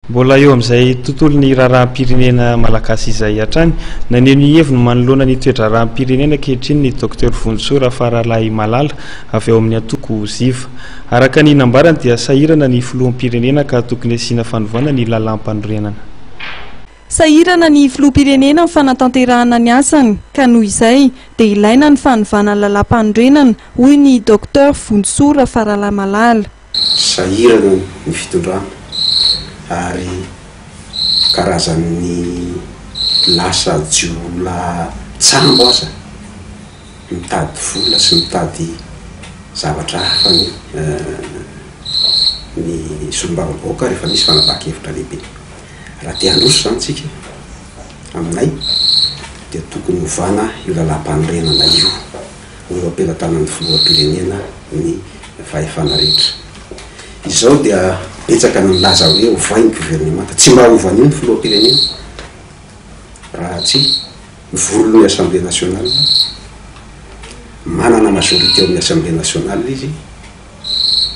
Mbola eo amin'izay tontolon'ny raharaham-pirenena malagasy izay hatrany naneno heviny manoloana ny toetra raharaham-pirenena ankehitriny ny Dr Vonsoa Faralay Malala avy ao amin'ny antoko Ziva. Araka ny nambarany dia sahirana ny filoham-pirenena ka tokony asiana fanovana ny lalam-panorenana. Sahirana ny filoham-pirenena ny fanatanterahana ny asany ka noho izay dia ilaina ny fanovana lalam-panorenana hoy ny Dr Vonsoa Faralay Malala. Sahirana ny fitondrana ary karazan'ny lasa jiola tsambo aza mitady vola sy mitady zavatra hafa ny solombavam-bahoaka rehefa misy fanabaka-hevitra lehibe. Raha te handroso zany tsika aminay dia tokony hovana io lalam-panorenana io ho eo am-pelatanan'ny filoham-pirenena ny fahefana rehetra. Izao dia betsaka milaza hoe hovainy gouvernemanta, tsy mba hovany ny filoham-pirenena raha tsy mivolony Assemblée nationale, manana majorité ao amin'ny Assemblée nationale izy,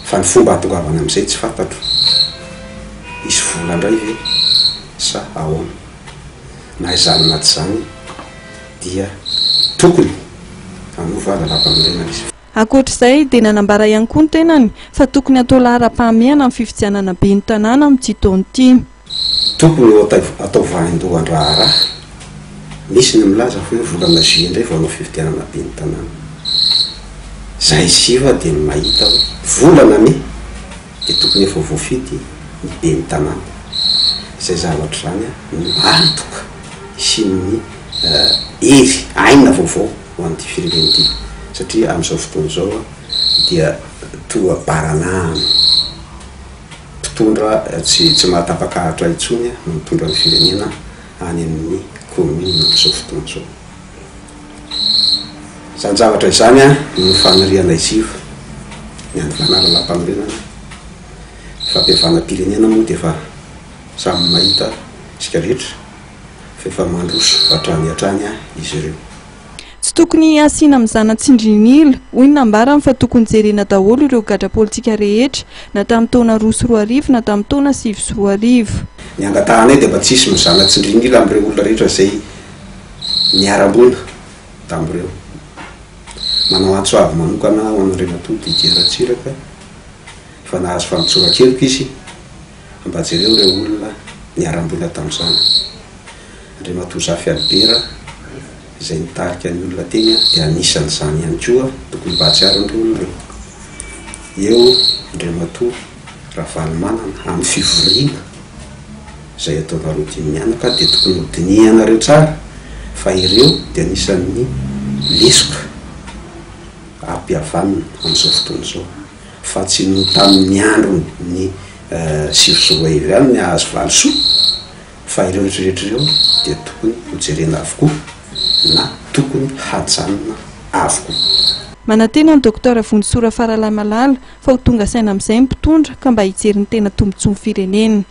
fa ny fomba hatongavana amin'izay tsy fantatro. Isy vola indray ve sa ahoana? Na izany na tsy izany dia tokony hanova lalam-panorenana izy. Ankoatr'izay dia nanambara ihany koa ny tenany fa tokony atao laharam-pahamehana amin'ny fifidianana be ny tanàna amin'ity taona ity. Tokony atao vain-dohan-draharaha. Misy ny milaza hoe volana juillet indray vao hanao fifidianana be ny tanàna. Zay siva dia mahita hoe volana me dia tokony efa voafidy ny be ny tanàna. Izay zavatra zany no antoka sy ny hery aina vaovao ho an'ity firenena ity. Satria amin'izao fotoana izao dia toa baranahana mpitondra tsy mahatapakahatra intsony no mitondra ny firenena any amin'ny commune amin'izao fotoana izao. Izany zavatra izany ny faniriana Ziva ny androvana lalam-panorenana. Fampihavanam-pirenena moa dia efa samy mahita isika rehetra fa efa mandroso hatrany izy ireo. Tsy tokony asiana amin'izana tsindrinila hoy ny nambarany fa tokony jerena daholo ireo gadra politika rehetra na tamin'ny taona 2024 na tamin'ny taona 2025. Ny angatahanay dia mba tsisy mizana tsindrinila amin'ireo olona rehetra izay niara-mbola tamin'ireo. Manao antsoavy manokana ho an'Andriamatoa Didier Ratsiraka fa nahazo fampitsoran-keloka izy mba jereo ireo olona niara-mbola tamin'izany. Andriamatoa Zafy Albera izay nitarika ny olona teny dia anisan'izany ihany koa tokony mba hatsiaro an'ireo olona ireo. Eo Andriamatoa Ravalomanana amin'ny fivoriana izay atao Marodiny mianaka dia tokony hodinihanareo tsara fa ireo dia anisan'ny lesoka ampihavanana amin'izao fotoana izao fa tsy no tamin'ny andro ny sivy ihany ny ahazo valosoa fa ireo rehetrarehetra ireo dia tokony hojerena avokoa na tokony hajanona avokoa. Manantena ny Dr Vonsoa Faralay Malala fa ho tonga saina amin'izay mpitondra ka mba hijery ny tena tombontsoa ny firenena.